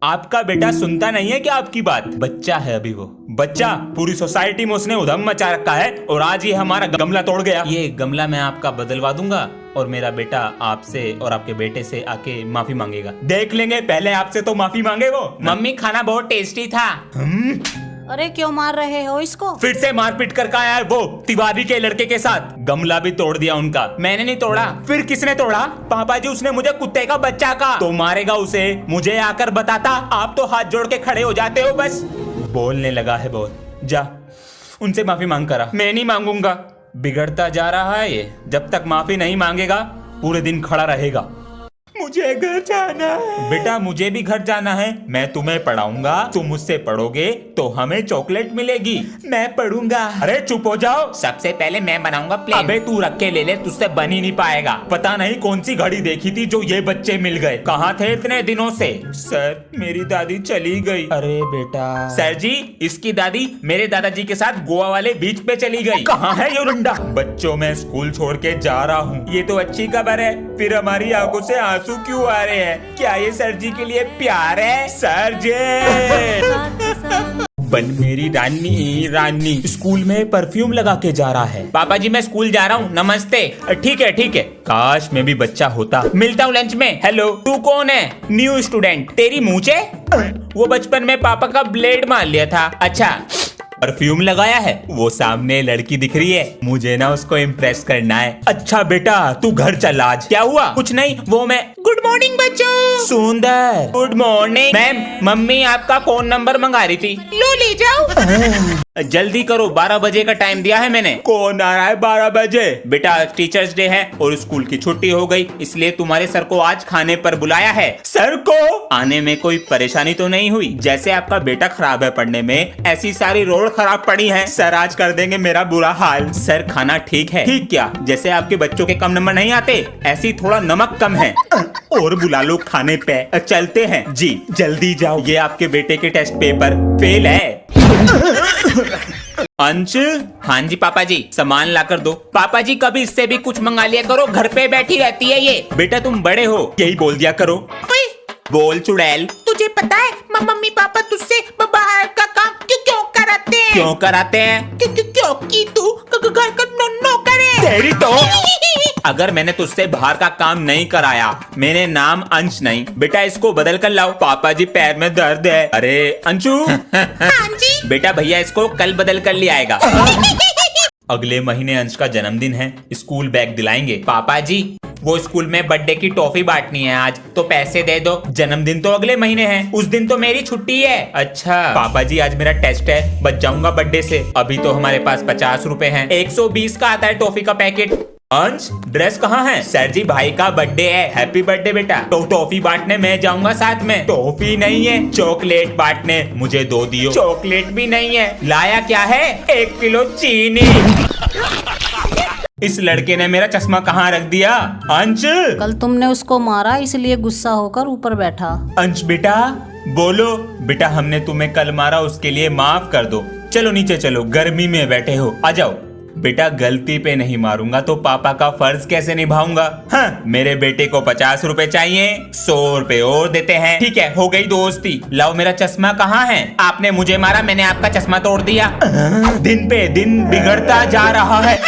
आपका बेटा सुनता नहीं है क्या आपकी बात? बच्चा है अभी वो बच्चा, पूरी सोसाइटी में उसने उधम मचा रखा है और आज ये हमारा गमला तोड़ गया। ये गमला मैं आपका बदलवा दूंगा और मेरा बेटा आपसे और आपके बेटे से आके माफी मांगेगा। देख लेंगे, पहले आपसे तो माफी मांगे वो। मम्मी खाना बहुत टेस्टी था। अरे क्यों मार रहे हो इसको? फिर से मारपीट कर आया है वो तिवारी के लड़के के साथ। गमला भी तोड़ दिया उनका। मैंने नहीं तोड़ा। फिर किसने तोड़ा? पापा जी, उसने मुझे कुत्ते का बच्चा कहा। तो मारेगा उसे, मुझे आकर बताता। आप तो हाथ जोड़ के खड़े हो जाते हो बस। बोलने लगा है बहुत। जा उनसे माफी मांग करा। मैं नहीं मांगूंगा। बिगड़ता जा रहा है ये, जब तक माफी नहीं मांगेगा पूरे दिन खड़ा रहेगा। मुझे घर जाना है। बेटा मुझे भी घर जाना है। मैं तुम्हें पढ़ाऊंगा, तुम मुझसे पढ़ोगे तो हमें चॉकलेट मिलेगी। मैं पढ़ूंगा। अरे चुप हो जाओ। सबसे पहले मैं बनाऊंगा प्लेन। अबे तू रख के ले ले, तुझसे बन ही नहीं पाएगा। पता नहीं कौन सी घड़ी देखी थी जो ये बच्चे मिल गए। कहाँ थे इतने दिनों से? सर मेरी दादी चली गई। अरे बेटा। सर जी, इसकी दादी मेरे दादाजी के साथ गोवा वाले बीच पे चली गई। कहाँ है ये रुंडा? बच्चों मैं स्कूल छोड़ के जा रहा हूँ। ये तो अच्छी खबर है। फिर हमारी आंखों से आंसू क्यों आ रहे हैं? क्या ये सर जी के लिए प्यार है? सर जी बन मेरी रानी रानी। स्कूल में परफ्यूम लगा के जा रहा है। पापा जी मैं स्कूल जा रहा हूँ, नमस्ते। ठीक है ठीक है। काश मैं भी बच्चा होता। मिलता हूँ लंच में। हेलो, तू कौन है? New student. तेरी मूंछे? वो बचपन में पापा का ब्लेड मार लिया था। अच्छा, परफ्यूम लगाया है? वो सामने लड़की दिख रही है, मुझे ना उसको इम्प्रेस करना है। अच्छा बेटा तू घर चल आज। क्या हुआ? कुछ नहीं, वो मैं। गुड मॉर्निंग बच्चों। सुंदर गुड मॉर्निंग। मैम मम्मी आपका फोन नंबर मंगा रही थी। लो ले जाओ। जल्दी करो, 12 बजे का टाइम दिया है मैंने। कौन आ रहा है 12 बजे? बेटा टीचर्स डे है और स्कूल की छुट्टी हो गई, इसलिए तुम्हारे सर को आज खाने पर बुलाया है। सर को आने में कोई परेशानी तो नहीं हुई? जैसे आपका बेटा खराब है पढ़ने में, ऐसी सारी रोड खराब पड़ी है। सर आज कर देंगे मेरा बुरा हाल। सर खाना ठीक है? ठीक क्या? जैसे आपके बच्चों के कम नंबर नहीं आते, ऐसी थोड़ा नमक कम है। और बुला लो खाने पे। चलते हैं जी, जल्दी जाओ। ये आपके बेटे के टेस्ट पेपर फेल है। अंश। हाँ जी पापा जी, सामान ला कर दो। पापा जी कभी इससे भी कुछ मंगा लिया करो, घर पे बैठी रहती है ये। बेटा तुम बड़े हो, यही बोल दिया करो। बोल चुड़ैल। तुझे पता है मम्मी पापा तुझसे बाहर का काम क्यों कराते हैं? क्यों कराते हैं? क्योंकि तू घर का नौकर है। तेरी तो अगर मैंने तुझसे बाहर का काम नहीं कराया, मेरे नाम अंश नहीं। बेटा इसको बदल कर लाओ। पापा जी पैर में दर्द है। अरे अंशु। हाँ जी। बेटा भैया इसको कल बदल कर ले आएगा। अगले महीने अंश का जन्मदिन है, स्कूल बैग दिलाएंगे। पापा जी वो स्कूल में बर्थडे की टॉफी बांटनी है आज, तो पैसे दे दो। जन्मदिन तो अगले महीने है, उस दिन तो मेरी छुट्टी है। अच्छा पापा जी आज मेरा टेस्ट है, बच जाऊंगा बर्थडे से। अभी तो हमारे पास 50 रुपए हैं। 120 का आता है टॉफी का पैकेट। अंश ड्रेस कहाँ है? सर जी भाई का बर्थडे है, हैप्पी बर्थडे बेटा। तो टॉफी बांटने मैं जाऊंगा साथ में। टॉफी नहीं है, चॉकलेट बांटने। मुझे दो दियो। चॉकलेट भी नहीं है। लाया क्या है? 1 किलो चीनी। इस लड़के ने मेरा चश्मा कहाँ रख दिया? अंश। कल तुमने उसको मारा इसलिए गुस्सा होकर ऊपर बैठा। अंश बेटा बोलो। बेटा हमने तुम्हें कल मारा, उसके लिए माफ कर दो। चलो नीचे चलो, गर्मी में बैठे हो, आ जाओ। बेटा गलती पे नहीं मारूंगा तो पापा का फर्ज कैसे निभाऊंगा? हाँ, मेरे बेटे को 50 रुपए चाहिए, 100 रुपए और देते हैं। ठीक है, हो गई दोस्ती। लाओ मेरा चश्मा कहाँ है? आपने मुझे मारा, मैंने आपका चश्मा तोड़ दिया। दिन पे दिन बिगड़ता जा रहा है।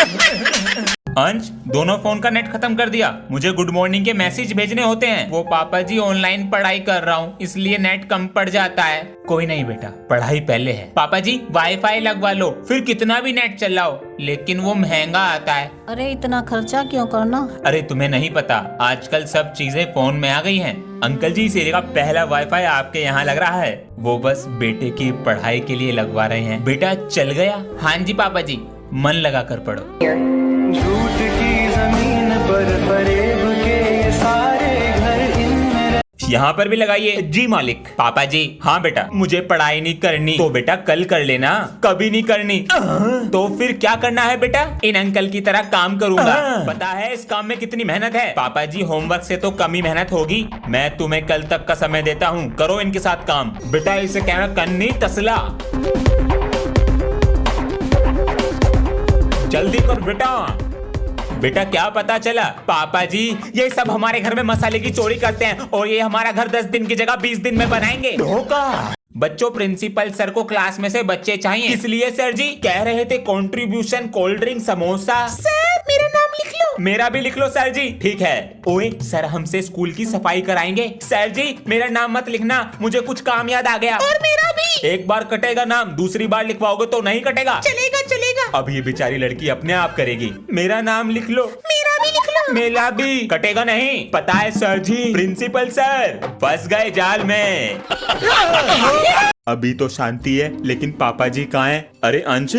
अंश दोनों फोन का नेट खत्म कर दिया। मुझे गुड मॉर्निंग के मैसेज भेजने होते हैं। वो पापा जी ऑनलाइन पढ़ाई कर रहा हूँ, इसलिए नेट कम पड़ जाता है। कोई नहीं बेटा, पढ़ाई पहले है। पापा जी वाईफाई लगवा लो, फिर कितना भी नेट चलाओ, लेकिन वो महंगा आता है। अरे इतना खर्चा क्यों करना? अरे तुम्हें नहीं पता, आजकल सब चीजें फोन में आ गई हैं। अंकल जी इस एरिया का पहला वाईफाई आपके यहाँ लग रहा है। वो बस बेटे की पढ़ाई के लिए लगवा रहे हैं। बेटा चल गया? हाँ जी पापा जी, मन लगा कर पढ़ो। झूठ की जमीन पर फरेब के सारे घर इनमें। यहाँ पर भी लगाइए। जी मालिक। पापा जी हाँ बेटा, मुझे पढ़ाई नहीं करनी। तो बेटा कल कर लेना। कभी नहीं करनी। तो फिर क्या करना है बेटा? इन अंकल की तरह काम करूंगा। पता है इस काम में कितनी मेहनत है? पापा जी होमवर्क से तो कम ही मेहनत होगी। मैं तुम्हें कल तक का समय देता हूँ, करो इनके साथ काम। बेटा इसे कहना कन्नी तसला। जल्दी कर बेटा। बेटा क्या पता चला? पापा जी ये सब हमारे घर में मसाले की चोरी करते हैं और ये हमारा घर 10 दिन की जगह 20 दिन में बनाएंगे। धोखा। बच्चों प्रिंसिपल सर को क्लास में से बच्चे चाहिए, इसलिए सर जी कह रहे थे contribution cold drink samosa. Sir मेरा नाम लिख लो। मेरा भी लिख लो सर जी। ठीक है। ओए सर हमसे स्कूल की सफाई कराएंगे। सर जी मेरा नाम मत लिखना, मुझे कुछ काम याद आ गया। और मेरा भी। एक बार कटेगा नाम, दूसरी बार लिखवाओगे तो नहीं कटेगा। चलेगा चलेगा। अब ये बेचारी लड़की अपने आप करेगी। मेरा नाम लिख लो। मेरा भी लिख लो। मेरा भी। कटेगा नहीं, पता है सर जी। प्रिंसिपल सर फंस गए जाल में। अभी तो शांति है, लेकिन पापा जी कहाँ हैं? अरे अंश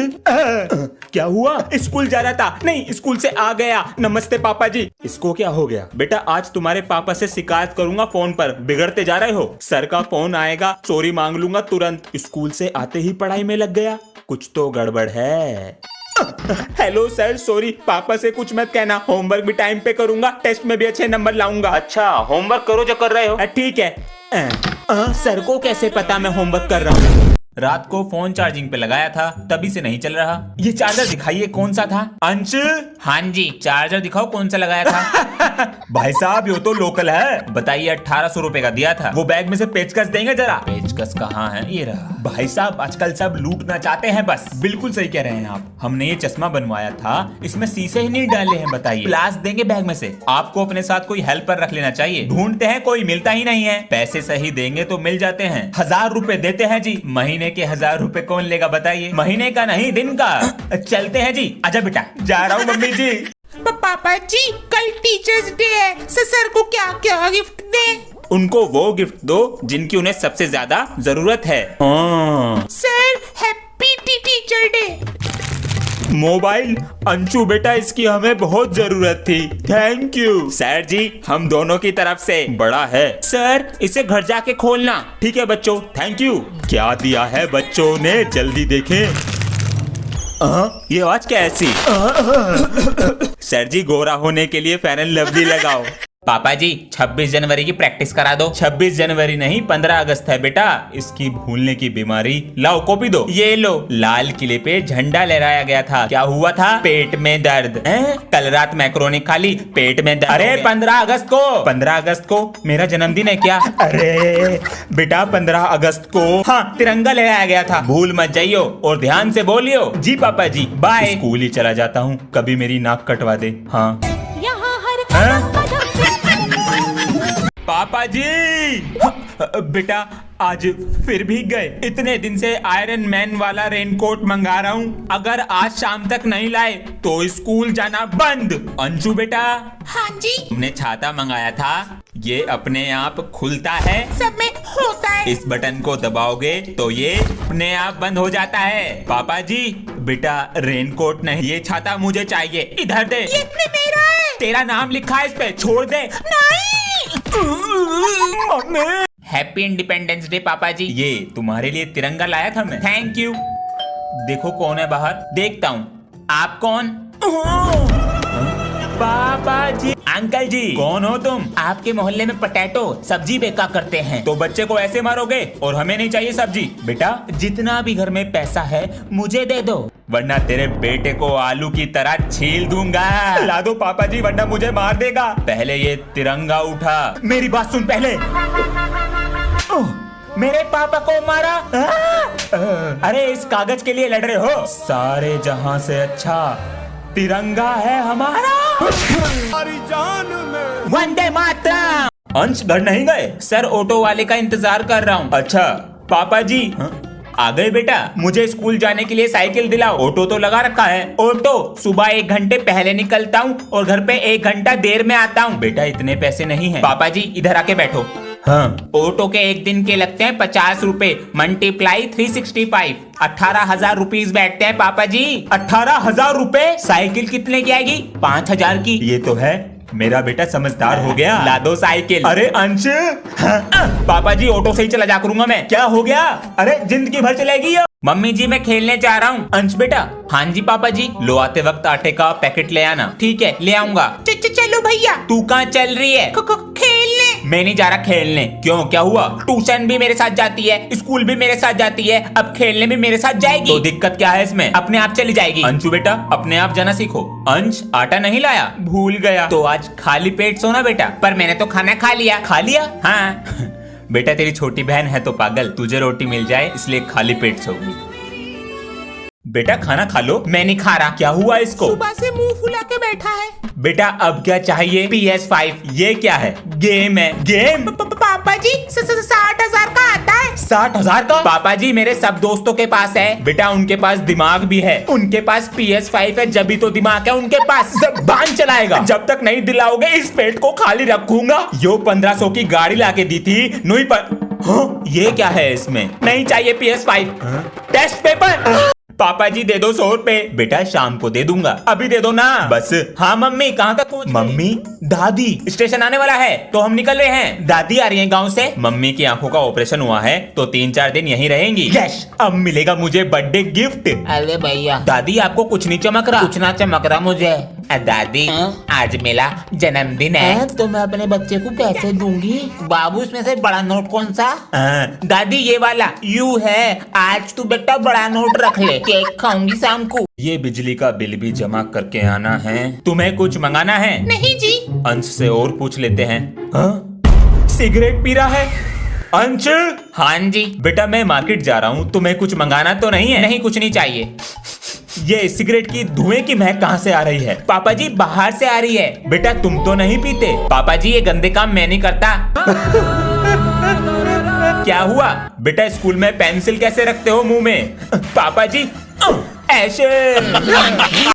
क्या हुआ? स्कूल जा रहा था। नहीं स्कूल से आ गया। नमस्ते पापा जी। इसको क्या हो गया? बेटा आज तुम्हारे पापा से शिकायत करूंगा फोन पर, बिगड़ते जा रहे हो। सर का फोन आएगा, चोरी मांग लूंगा तुरंत। स्कूल से आते ही पढ़ाई में लग गया, कुछ तो गड़बड़ है। हेलो सर सॉरी, पापा से कुछ मत कहना, होमवर्क भी टाइम पे करूंगा, टेस्ट में भी अच्छे नंबर लाऊंगा। अच्छा होमवर्क करो जो कर रहे हो। ठीक है। सर को कैसे पता मैं होमवर्क कर रहा हूँ? रात को फोन चार्जिंग पे लगाया था, तभी से नहीं चल रहा। ये चार्जर दिखाइए कौन सा था? अंश। हाँ जी चार्जर दिखाओ कौन सा लगाया था। भाई साहब ये तो लोकल है। बताइए 1800 रुपए का दिया था। वो बैग में से पेचकस देंगे जरा। पेचकस कहाँ है? ये रहा। भाई साहब आजकल सब लूटना चाहते हैं बस। बिल्कुल सही कह रहे हैं आप। हमने ये चश्मा बनवाया था, इसमें शीशे ही नहीं डाले हैं। बताइए प्लास देंगे बैग में से। आपको अपने साथ कोई हेल्पर रख लेना चाहिए। ढूंढते हैं कोई मिलता ही नहीं है। पैसे सही देंगे तो मिल जाते हैं। 1000 रुपए देते हैं जी। महीने के 1000 रुपए कौन लेगा बताइए? महीने का नहीं दिन का। चलते हैं जी। आजा बेटा। जा रहा हूँ मम्मी जी। पापा जी कल टीचर्स डे है, सर को क्या क्या गिफ्ट दे? उनको वो गिफ्ट दो जिनकी उन्हें सबसे ज्यादा जरूरत है। Sir happy teacher day. Mobile? Anshu बेटा इसकी हमें बहुत जरूरत थी। थैंक यू सर जी, हम दोनों की तरफ से। बड़ा है सर, इसे घर जाके खोलना। ठीक है बच्चों, थैंक यू। क्या दिया है बच्चों ने, जल्दी देखें। ये आवाज कैसी? सर जी गोरा होने के लिए फेयर एंड लवली लगाओ। पापा जी 26 जनवरी की प्रैक्टिस करा दो। 26 जनवरी नहीं 15 अगस्त है बेटा। इसकी भूलने की बीमारी। लाओ कॉपी दो। ये लो। लाल किले पे झंडा लहराया गया था। क्या हुआ था? पेट में दर्द। कल रात मैक्रोनी खा ली, पेट में दर्द। अरे 15 अगस्त को। 15 अगस्त को मेरा जन्मदिन है क्या? अरे बेटा 15 अगस्त को हाँ तिरंगा लहराया गया था। भूल मत जाइयो और ध्यान से बोलियो। जी पापा जी बाय। स्कूल ही चला जाता हूँ, कभी मेरी नाक कटवा दे। हाँ पापा जी। बेटा आज फिर भी गए। इतने दिन से आयरन मैन वाला रेनकोट मंगा रहा हूँ, अगर आज शाम तक नहीं लाए तो स्कूल जाना बंद। अंशु बेटा। हाँ जी। हमने छाता मंगाया था, ये अपने आप खुलता है। सब में होता है। इस बटन को दबाओगे तो ये अपने आप बंद हो जाता है। पापा जी बेटा रेनकोट नहीं, ये छाता मुझे चाहिए। इधर दे। ये मेरा है। तेरा नाम लिखा है इस पे, छोड़ दे। नहीं। हैप्पी इंडिपेंडेंस डे पापा जी। ये तुम्हारे लिए तिरंगा लाया था मैं। Thank you. देखो कौन है बाहर। देखता हूँ। आप कौन? पापा जी। अंकल जी कौन हो तुम? आपके मोहल्ले में पटेटो सब्जी बेचा करते हैं, तो बच्चे को ऐसे मारोगे? और हमें नहीं चाहिए सब्जी। बेटा जितना भी घर में पैसा है मुझे दे दो, वरना तेरे बेटे को आलू की तरह छील दूंगा। ला दो पापा जी वरना मुझे मार देगा। पहले ये तिरंगा उठा। मेरी बात सुन पहले। मेरे पापा को मारा। अरे इस कागज के लिए लड़ रहे हो? सारे जहां से अच्छा तिरंगा है हमारा। हमारी जान में। वंदे मातरम। अंश घर नहीं गए? सर ऑटो वाले का इंतजार कर रहा हूँ। अच्छा पापा जी। आ गए बेटा। मुझे स्कूल जाने के लिए साइकिल दिलाओ। ऑटो तो लगा रखा है। ऑटो सुबह 1 घंटे पहले निकलता हूँ और घर पे 1 घंटा देर में आता हूँ। बेटा इतने पैसे नहीं है। पापा जी इधर आके बैठो। हाँ ऑटो के 1 दिन के लगते हैं 50 रुपए, मल्टीप्लाई 365, 18,000 रुपीज बैठते हैं पापा जी। 18,000 रुपए? साइकिल कितने की आएगी? 5,000 की। ये तो है, मेरा बेटा समझदार हो गया। ला दो साइकिल। अरे अंश। पापा जी ऑटो से ही चला जा करूंगा मैं। क्या हो गया? अरे जिंदगी भर चलेगी ये। मम्मी जी मैं खेलने जा रहा हूँ। अंश बेटा। हाँ जी पापा जी। लो आते वक्त आटे का पैकेट ले आना। ठीक है ले आऊंगा। चलो भैया। तू कहाँ चल रही है? खेलने। मैं नहीं जा रहा खेलने। क्यों, क्या हुआ? ट्यूशन भी मेरे साथ जाती है, स्कूल भी मेरे साथ जाती है, अब खेलने भी मेरे साथ जाएगी। तो दिक्कत क्या है इसमें? अपने आप चली जाएगी। अंशु बेटा, अपने आप जाना सीखो। अंश, आटा नहीं लाया? भूल गया। तो आज खाली पेट सोना बेटा। पर मैंने तो खाना खा लिया। खा लिया? हाँ। बेटा तेरी छोटी बहन है तो पागल, तुझे रोटी मिल जाए इसलिए खाली पेट सोगी। बेटा खाना खा लो। मैं नहीं खा रहा। क्या हुआ इसको? सुबह से मुंह फुला के बैठा है। बेटा अब क्या चाहिए? PS5। ये क्या है? गेम है। गेम? पापा जी 60,000 का आता है। 60,000 का? पापा जी मेरे सब दोस्तों के पास है। बेटा उनके पास दिमाग भी है, उनके पास PS5 है, जब भी तो दिमाग है उनके पास। ज़बान चलाएगा। जब तक नहीं दिलाओगे इस पेट को खाली रखूंगा। यो 1500 की गाड़ी लाके दी थी नुई पर। हाँ, ये क्या है इसमें? नहीं चाहिए PS5। Test paper. पापा जी दे दो 100 रुपए। बेटा शाम को दे दूंगा, अभी दे दो ना। बस। हाँ मम्मी, कहाँ तक पहुँच? मम्मी, दादी स्टेशन आने वाला है तो हम निकल रहे हैं। दादी आ रही है गांव से। मम्मी की आंखों का ऑपरेशन हुआ है तो 3-4 दिन यहीं रहेंगी। यस, अब मिलेगा मुझे बर्थडे गिफ्ट। अरे भैया, दादी आपको कुछ नहीं चमक रहा? कुछ ना चमक रहा मुझे। दादी हाँ? आज मेरा जन्मदिन है। तो मैं अपने बच्चे को पैसे दूंगी। बाबू इसमें से बड़ा नोट कौन सा? दादी ये वाला यू है। आज तू बेटा बड़ा नोट रख ले, केक खाऊंगी शाम को। ये बिजली का बिल भी जमा करके आना है। तुम्हें कुछ मंगाना है? नहीं जी। अंश से और पूछ लेते हैं। सिगरेट पी रहा है अंश? हाँ जी। बेटा मैं मार्केट जा रहा हूँ, तुम्हें कुछ मंगाना तो नहीं है? नहीं, कुछ नहीं चाहिए। ये सिगरेट की धुएं की महक कहाँ से आ रही है? पापा जी बाहर से आ रही है। बेटा तुम तो नहीं पीते? पापा जी ये गंदे काम मैं नहीं करता। क्या हुआ? बेटा स्कूल में पेंसिल कैसे रखते हो मुंह में? पापा जी ऐसे।